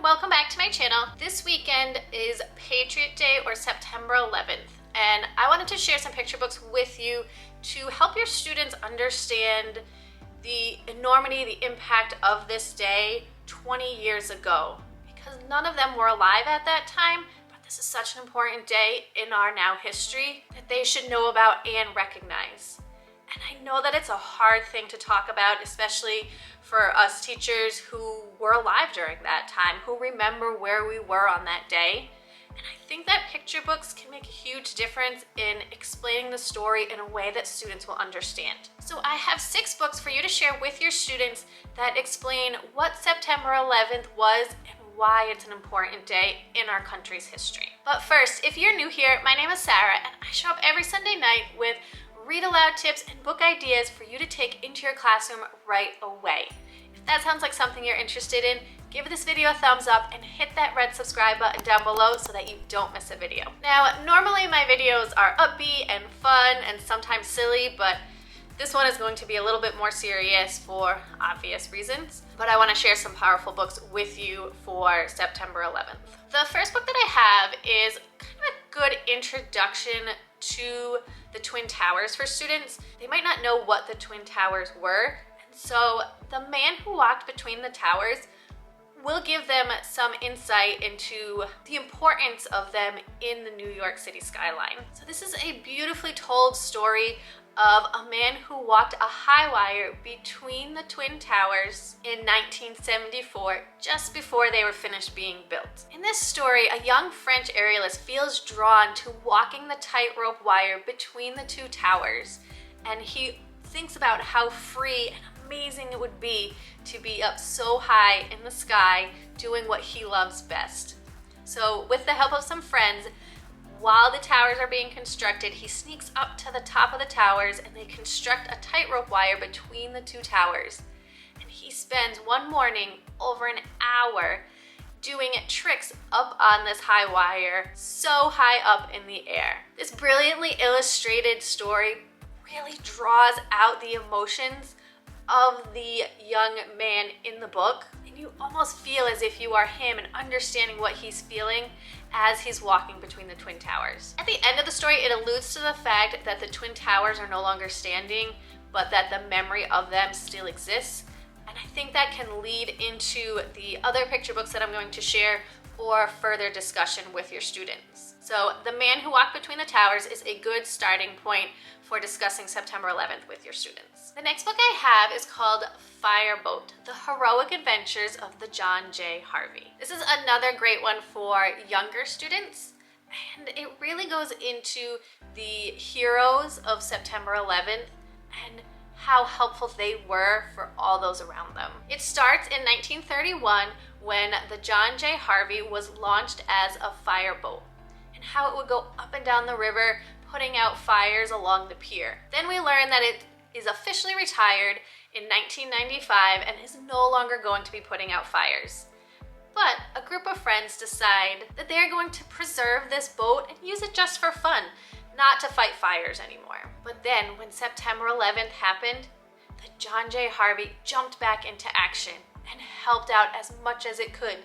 welcome back to my channel. This weekend is Patriot Day, or September 11th, and I wanted to share some picture books with you to help your students understand the enormity, the impact of this day 20 years ago, because none of them were alive at that time, but this is such an important day in our now history that they should know about and recognize. And I know that it's a hard thing to talk about, especially for us teachers who were alive during that time, who remember where we were on that day. And I think that picture books can make a huge difference in explaining the story in a way that students will understand. So I have 6 books for you to share with your students that explain what September 11th was and why it's an important day in our country's history. But first, if you're new here, my name is Sarah, and I show up every Sunday night with read aloud tips and book ideas for you to take into your classroom right away. If that sounds like something you're interested in, give this video a thumbs up and hit that red subscribe button down below so that you don't miss a video. Now, normally my videos are upbeat and fun and sometimes silly, but this one is going to be a little bit more serious for obvious reasons. But I want to share some powerful books with you for September 11th. The first book that I have is kind of a good introduction to the Twin Towers for students. They might not know what the Twin Towers were, and so The Man Who Walked Between the Towers will give them some insight into the importance of them in the New York City skyline. So this is a beautifully told story of a man who walked a high wire between the Twin Towers in 1974, just before they were finished being built. In this story, a young French aerialist feels drawn to walking the tightrope wire between the 2 towers, and he thinks about how free and amazing it would be to be up so high in the sky doing what he loves best. So with the help of some friends, while the towers are being constructed, he sneaks up to the top of the towers and they construct a tightrope wire between the 2 towers. And he spends one morning over an hour doing tricks up on this high wire, so high up in the air. This brilliantly illustrated story really draws out the emotions of the young man in the book, and you almost feel as if you are him and understanding what he's feeling as he's walking between the Twin Towers. At the end of the story, it alludes to the fact that the Twin Towers are no longer standing, but that the memory of them still exists. And I think that can lead into the other picture books that I'm going to share or further discussion with your students. So The Man Who Walked Between the Towers is a good starting point for discussing September 11th with your students. The next book I have is called Fireboat, The Heroic Adventures of the John J. Harvey. This is another great one for younger students, and it really goes into the heroes of September 11th and how helpful they were for all those around them. It starts in 1931 when the John J. Harvey was launched as a fireboat, and how it would go up and down the river putting out fires along the pier. Then we learn that it is officially retired in 1995 and is no longer going to be putting out fires. But a group of friends decide that they are going to preserve this boat and use it just for fun, not to fight fires anymore. But then when September 11th happened, the John J. Harvey jumped back into action and helped out as much as it could.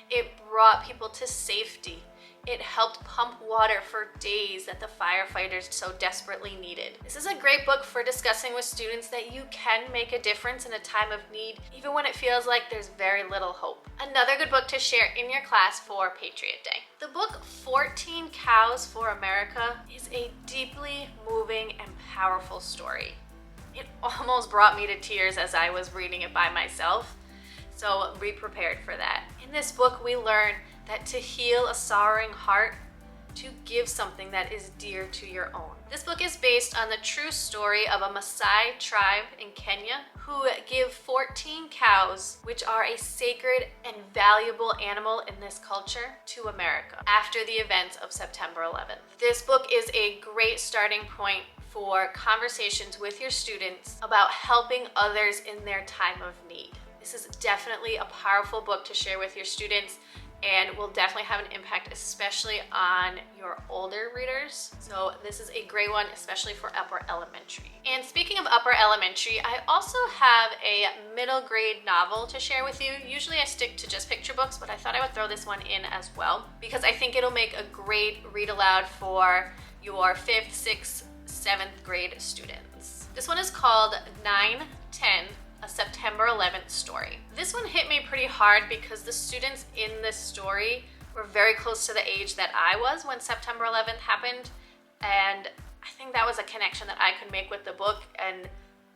It brought people to safety. It helped pump water for days that the firefighters so desperately needed. This is a great book for discussing with students that you can make a difference in a time of need, even when it feels like there's very little hope. Another good book to share in your class for Patriot Day. The book 14 Cows for America is a deeply moving and powerful story. It almost brought me to tears as I was reading it by myself, so be prepared for that. In this book, we learn that to heal a sorrowing heart, to give something that is dear to your own. This book is based on the true story of a Maasai tribe in Kenya who give 14 cows, which are a sacred and valuable animal in this culture, to America after the events of September 11th. This book is a great starting point for conversations with your students about helping others in their time of need. This is definitely a powerful book to share with your students, and will definitely have an impact, especially on your older readers. So this is a great one, especially for upper elementary. And speaking of upper elementary, I also have a middle grade novel to share with you. Usually I stick to just picture books, but I thought I would throw this one in as well because I think it'll make a great read aloud for your 5th, 6th, 7th grade students. This one is called 9/10, a September 11th story. This one hit me pretty hard because the students in this story were very close to the age that I was when September 11th happened, and I think that was a connection that I could make with the book and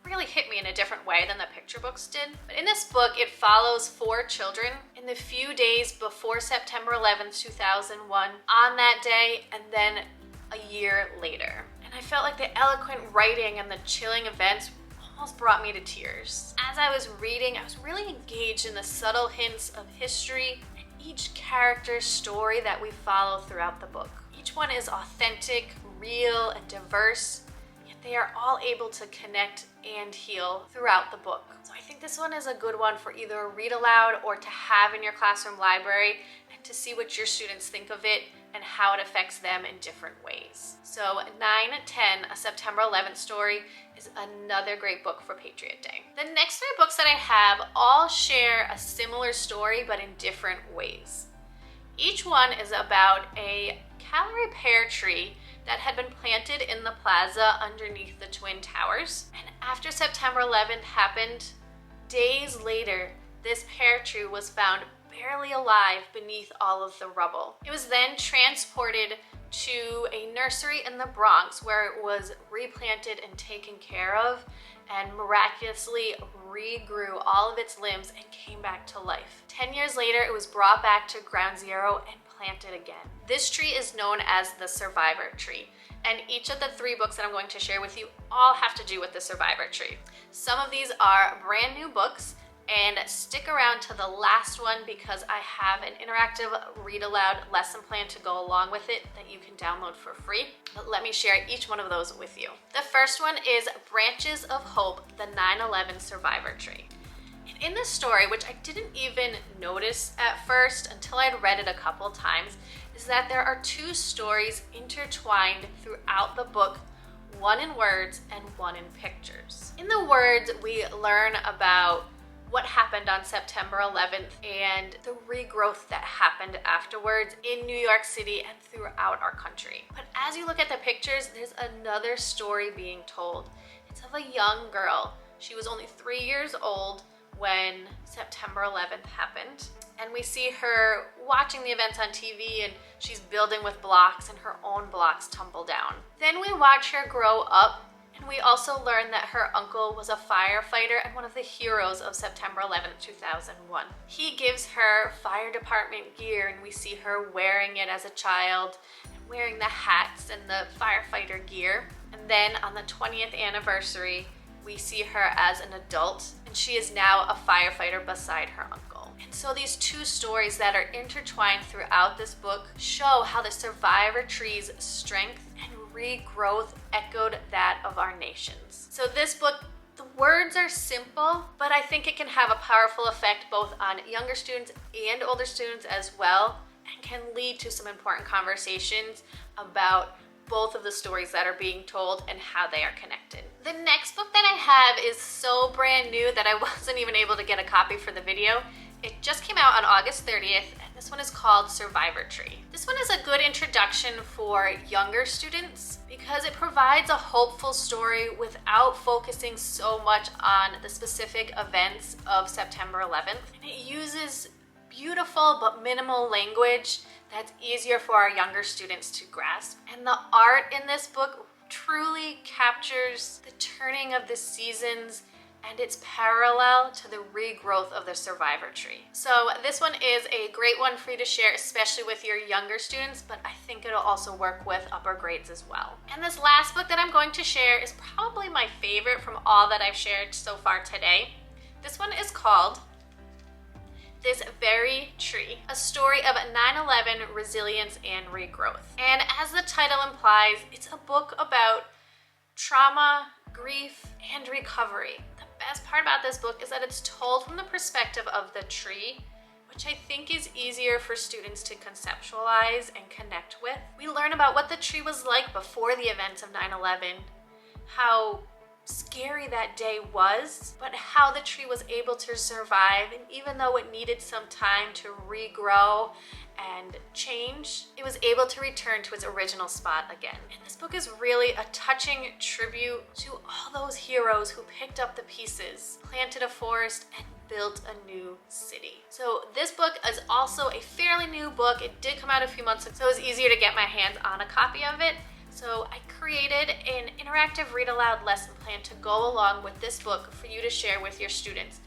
really hit me in a different way than the picture books did. But in this book, it follows 4 children in the few days before September 11th, 2001, on that day, and then a year later. And I felt like the eloquent writing and the chilling events almost brought me to tears. As I was reading, I was really engaged in the subtle hints of history and each character's story that we follow throughout the book. Each one is authentic, real, and diverse, yet they are all able to connect and heal throughout the book. So I think this one is a good one for either a read aloud or to have in your classroom library and to see what your students think of it and how it affects them in different ways. So 9/10, a September 11th story, is another great book for Patriot Day. The next 3 books that I have all share a similar story but in different ways. Each one is about a Callery pear tree that had been planted in the plaza underneath the Twin Towers. And after September 11th happened, days later, this pear tree was found barely alive beneath all of the rubble. It was then transported to a nursery in the Bronx where it was replanted and taken care of and miraculously regrew all of its limbs and came back to life. 10 years later, it was brought back to ground zero and planted again. This tree is known as the survivor tree, and each of the 3 books that I'm going to share with you all have to do with the survivor tree. Some of these are brand new books, and stick around to the last one because I have an interactive read aloud lesson plan to go along with it that you can download for free. But let me share each one of those with you. The first one is Branches of Hope, the 9/11 Survivor Tree. And in this story, which I didn't even notice at first until I'd read it a couple times, is that there are 2 stories intertwined throughout the book, one in words and one in pictures. In the words, we learn about what happened on September 11th and the regrowth that happened afterwards in New York City and throughout our country. But as you look at the pictures, there's another story being told. It's of a young girl. She was only 3 years old when September 11th happened. And we see her watching the events on TV, and she's building with blocks and her own blocks tumble down. Then we watch her grow up, and we also learn that her uncle was a firefighter and one of the heroes of September 11th, 2001. He gives her fire department gear, and we see her wearing it as a child, wearing the hats and the firefighter gear. And then on the 20th anniversary, we see her as an adult, and she is now a firefighter beside her uncle. And so these 2 stories that are intertwined throughout this book show how the survivor tree's strength and regrowth echoed that of our nations. So this book, the words are simple, but I think it can have a powerful effect both on younger students and older students as well, and can lead to some important conversations about both of the stories that are being told and how they are connected. The next book that I have is so brand new that I wasn't even able to get a copy for the video. It just came out on August 30th, and this one is called Survivor Tree. This one is a good introduction for younger students because it provides a hopeful story without focusing so much on the specific events of September 11th. And it uses beautiful but minimal language that's easier for our younger students to grasp. And the art in this book truly captures the turning of the seasons and its parallel to the regrowth of the survivor tree. So this one is a great one for you to share, especially with your younger students, but I think it'll also work with upper grades as well. And this last book that I'm going to share is probably my favorite from all that I've shared so far today. This one is called This Very Tree, a story of 9/11 resilience and regrowth. And as the title implies, it's a book about trauma, grief, and recovery. The best part about this book is that it's told from the perspective of the tree, which I think is easier for students to conceptualize and connect with. We learn about what the tree was like before the events of 9/11, how scary that day was, but how the tree was able to survive, and even though it needed some time to regrow and change, it was able to return to its original spot again. And this book is really a touching tribute to all those heroes who picked up the pieces, planted a forest, and built a new city. So this book is also a fairly new book. It did come out a few months ago, so it was easier to get my hands on a copy of it. So I created an interactive read aloud lesson plan to go along with this book for you to share with your students.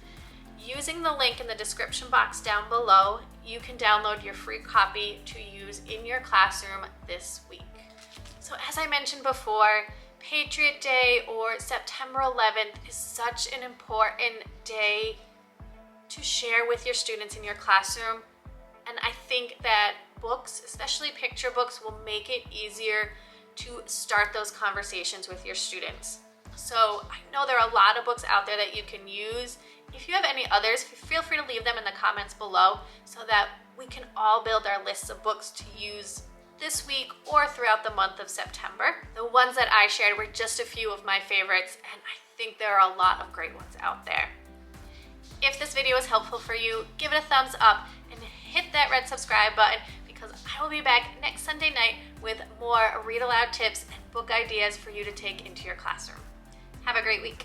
Using the link in the description box down below, you can download your free copy to use in your classroom this week. So as I mentioned before, Patriot Day or September 11th is such an important day to share with your students in your classroom. And I think that books, especially picture books, will make it easier to start those conversations with your students. So I know there are a lot of books out there that you can use. If you have any others, feel free to leave them in the comments below so that we can all build our lists of books to use this week or throughout the month of September. The ones that I shared were just a few of my favorites, and I think there are a lot of great ones out there. If this video was helpful for you, give it a thumbs up and hit that red subscribe button, because I will be back next Sunday night with more read aloud tips and book ideas for you to take into your classroom. Have a great week.